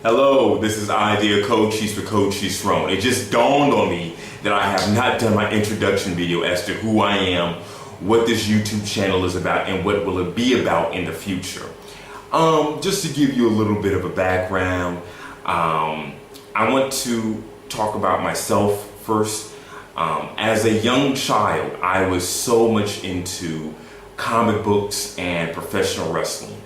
Hello, this is IDEA Cochise for Cochise Throne. It just dawned on me that I have not done my introduction video as to who I am, what this YouTube channel is about, and what will it be about in the future. Just to give you a little bit of a background, I want to talk about myself first. As a young child, I was so much into comic books and professional wrestling.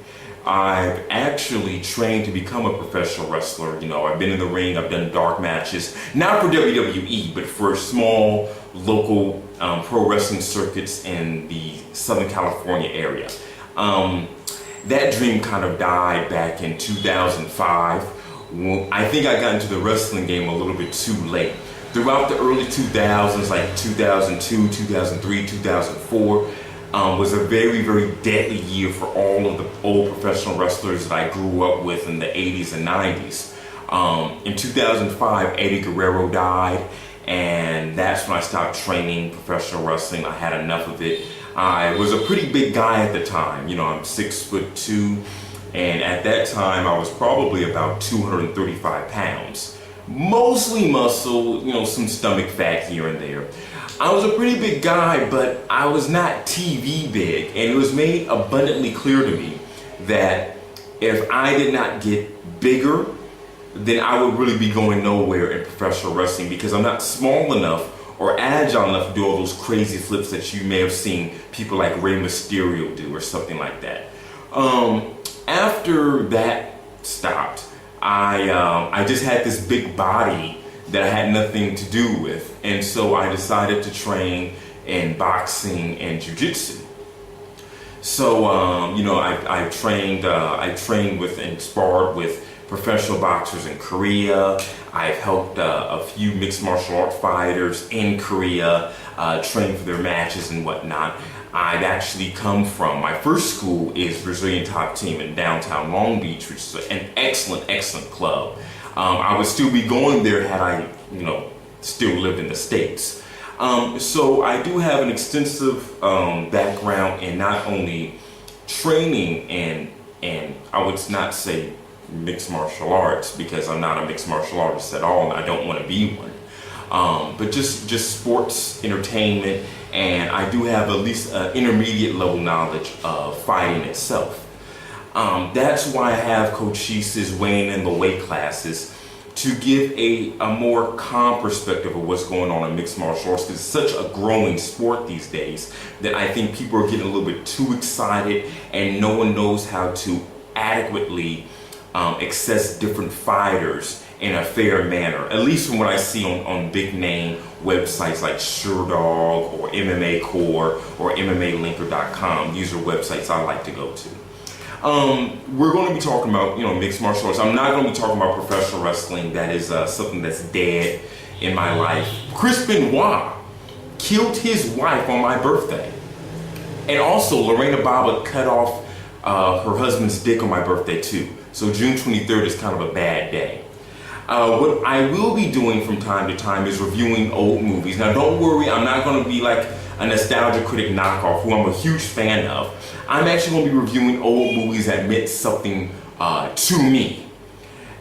I've actually trained to become a professional wrestler. You know, I've been in the ring, I've done dark matches, not for WWE, but for small local pro wrestling circuits in the Southern California area. That dream kind of died back in 2005. I think I got into the wrestling game a little bit too late. Throughout the early 2000s, like 2002, 2003, 2004, was a very, very deadly year for all of the old professional wrestlers that I grew up with in the 80s and 90s. In 2005, Eddie Guerrero died, and that's when I stopped training professional wrestling. I had enough of it. I was a pretty big guy at the time. You know, I'm 6'2", and at that time I was probably about 235 pounds. Mostly muscle, you know, some stomach fat here and there. I was a pretty big guy, but I was not TV big, and it was made abundantly clear to me that if I did not get bigger, then I would really be going nowhere in professional wrestling, because I'm not small enough or agile enough to do all those crazy flips that you may have seen people like Rey Mysterio do or something like that. After that stopped, I just had this big body that I had nothing to do with, and so I decided to train in boxing and jiu-jitsu. So you know, I trained with and sparred with professional boxers in Korea. I've helped a few mixed martial art fighters in Korea train for their matches and whatnot. I've actually come from, my first school is Brazilian Top Team in downtown Long Beach, which is an excellent club. I would still be going there had I, you know, still lived in the States. So I do have an extensive background in not only training and I would not say mixed martial arts, because I'm not a mixed martial artist at all, and I don't want to be one. But just sports entertainment, and I do have at least an intermediate level knowledge of fighting itself. That's why I have Cochises weighing in the weight classes, to give a more calm perspective of what's going on in mixed martial arts, because it's such a growing sport these days that I think people are getting a little bit too excited, and no one knows how to adequately access different fighters in a fair manner, at least from what I see on big name websites like SureDog or MMA Core or MMAlinker.com. These are websites I like to go to. We're going to be talking about, you know, mixed martial arts. I'm not going to be talking about professional wrestling. That is something that's dead in my life. Chris Benoit killed his wife on my birthday. And also, Lorena Bobbitt cut off her husband's dick on my birthday too. So June 23rd is kind of a bad day. What I will be doing from time to time is reviewing old movies. Now don't worry, I'm not going to be like a nostalgia critic knockoff, who I'm a huge fan of. I'm actually going to be reviewing old movies that meant something to me.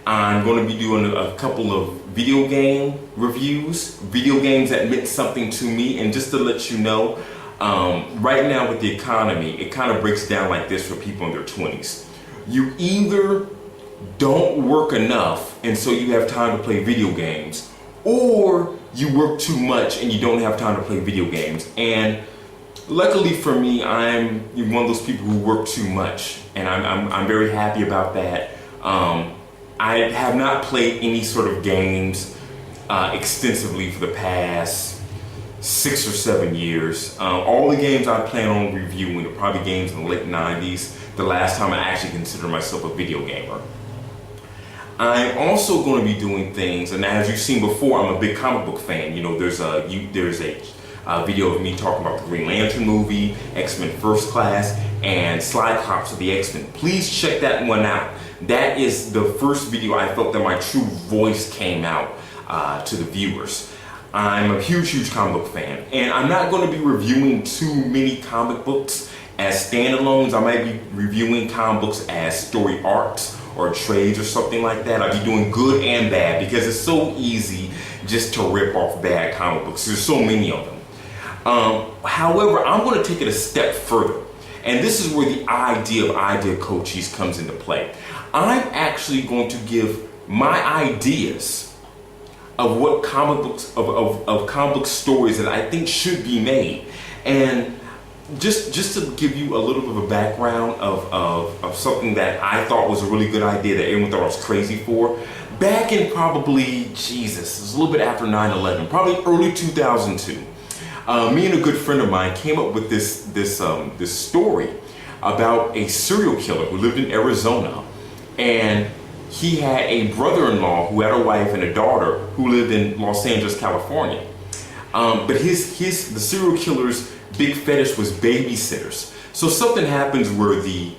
I'm going to be doing a couple of video game reviews, video games that meant something to me. And just to let you know, right now with the economy, it kind of breaks down like this for people in their 20s. You either don't work enough and so you have time to play video games, or you work too much and you don't have time to play video games. And luckily for me, I'm one of those people who work too much, and I'm very happy about that. I have not played any sort of games extensively for the past 6 or 7 years. All the games I plan on reviewing are probably games in the late 90s, the last time I actually considered myself a video gamer. I'm also going to be doing things, and as you've seen before, I'm a big comic book fan. You know, there's a video of me talking about the Green Lantern movie, X-Men First Class, and Slide Cops of the X-Men. Please check that one out. That is the first video I felt that my true voice came out to the viewers. I'm a huge comic book fan, and I'm not going to be reviewing too many comic books as standalones. I might be reviewing comic books as story arcs or trades or something like that. I'd be doing good and bad because it's so easy just to rip off bad comic books. There's so many of them. However, I'm going to take it a step further. And this is where the idea of IDEA Cochise comes into play. I'm actually going to give my ideas of what comic books, of comic book stories that I think should be made. And just to give you a little bit of a background of something that I thought was a really good idea that everyone thought I was crazy for. Back in probably, Jesus, it was a little bit after 9/11, probably early 2002. Me and a good friend of mine came up with this story about a serial killer who lived in Arizona, and he had a brother-in-law who had a wife and a daughter who lived in Los Angeles, California. But the serial killer's big fetish was babysitters. So something happens where the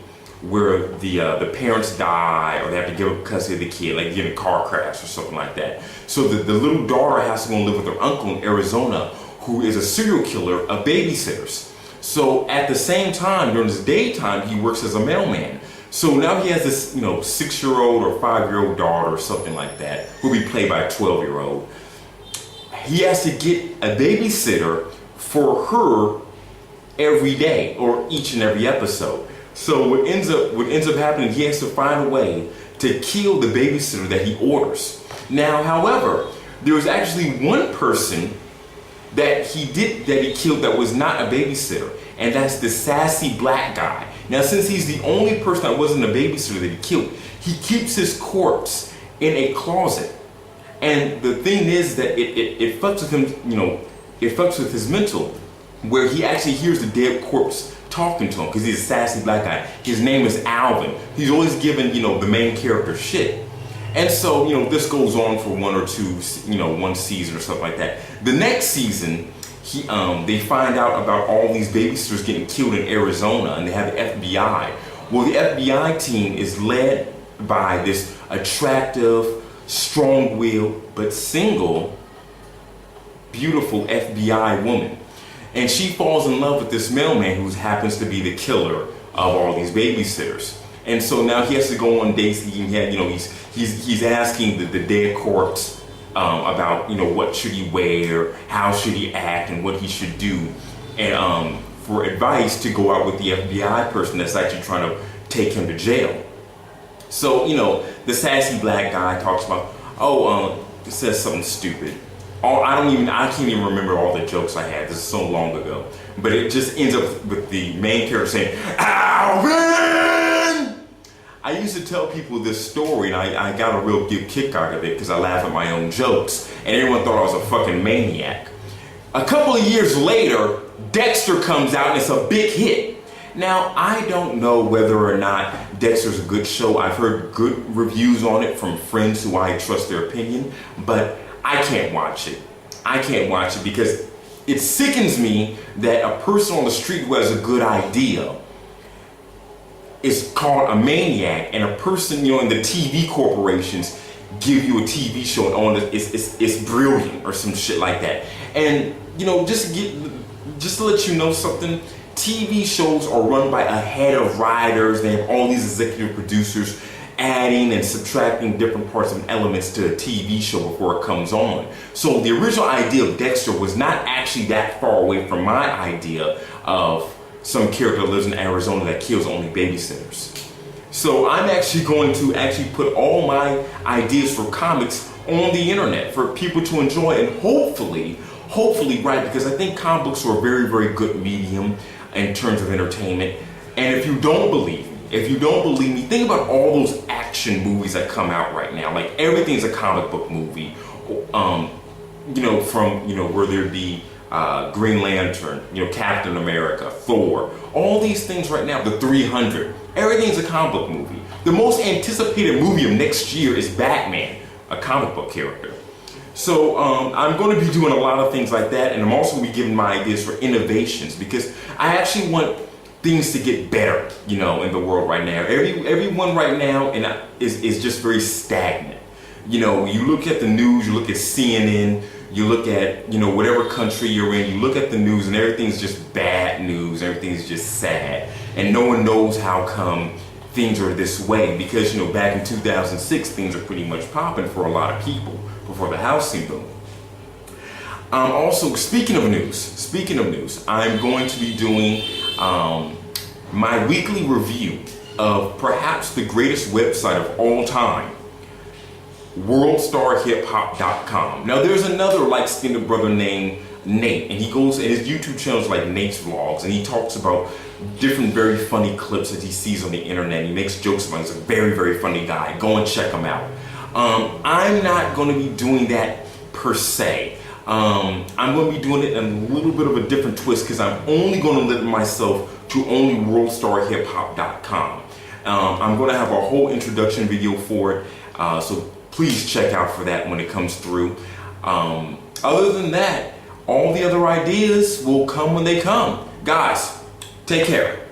parents die, or they have to give up custody of the kid, like get in a car crash or something like that. So the little daughter has to go and live with her uncle in Arizona, who is a serial killer of babysitters. So at the same time, during his daytime, he works as a mailman. So now he has this, 6-year-old or 5-year-old daughter or something like that, who'll be played by a 12-year-old. He has to get a babysitter for her every day or each and every episode. So what ends up happening, he has to find a way to kill the babysitter that he orders. Now, however, there was actually one person that he killed that was not a babysitter, and that's the sassy black guy. Now, since he's the only person that wasn't a babysitter that he killed, he keeps his corpse in a closet. And the thing is that it fucks with him, it fucks with his mental, where he actually hears the dead corpse talking to him because he's a sassy black guy. His name is Alvin. He's always giving, the main character shit. And so, this goes on for one season or something like that. The next season, they find out about all these babysitters getting killed in Arizona, and they have the FBI. Well, the FBI team is led by this attractive, strong-willed, but single, beautiful FBI woman. And she falls in love with this mailman who happens to be the killer of all these babysitters. And so now he has to go on dates. He's asking the dead corpse about what should he wear, how should he act, and what he should do, and for advice to go out with the FBI person that's actually trying to take him to jail. So the sassy black guy talks about, it says something stupid. I can't even remember all the jokes I had. This is so long ago. But it just ends up with the main character saying, Alvin! I used to tell people this story, and I got a real good kick out of it because I laugh at my own jokes, and everyone thought I was a fucking maniac. A couple of years later, Dexter comes out, and it's a big hit. Now, I don't know whether or not Dexter's a good show. I've heard good reviews on it from friends who I trust their opinion, but I can't watch it. I can't watch it because it sickens me that a person on the street who has a good idea is called a maniac, and a person, in the TV corporations give you a TV show and it's brilliant or some shit like that. And just to let you know something, TV shows are run by a head of writers. They have all these executive producers adding and subtracting different parts and elements to a TV show before it comes on. So the original idea of Dexter was not actually that far away from my idea of some character that lives in Arizona that kills only babysitters. So I'm actually going to put all my ideas for comics on the internet for people to enjoy, and hopefully write, because I think comic books are a very, very good medium in terms of entertainment. And if you don't believe me, think about all those action movies that come out right now. Like, everything's a comic book movie. Where there be Green Lantern, Captain America, Thor, all these things right now, the 300, everything's a comic book movie. The most anticipated movie of next year is Batman, a comic book character. So I'm going to be doing a lot of things like that, and I'm also going to be giving my ideas for innovations, because I actually want things to get better, in the world right now. Everyone right now is just very stagnant. You look at the news, you look at CNN, you look at, whatever country you're in, you look at the news, and everything's just bad news, everything's just sad. And no one knows how come things are this way, because you know, back in 2006 things are pretty much popping for a lot of people before the housing boom. Also, speaking of news, I'm going to be doing my weekly review of perhaps the greatest website of all time, WorldstarHipHop.com. Now, there's another light-skinned brother named Nate, and he goes, and his YouTube channel is like Nate's Vlogs, and he talks about different very funny clips that he sees on the internet. He makes jokes about it. He's a very, very funny guy. Go and check him out. I'm not going to be doing that per se. I'm going to be doing it in a little bit of a different twist, because I'm only going to limit myself to only WorldstarHipHop.com. I'm going to have a whole introduction video for it, so please check out for that when it comes through. Other than that, all the other ideas will come when they come. Guys, take care.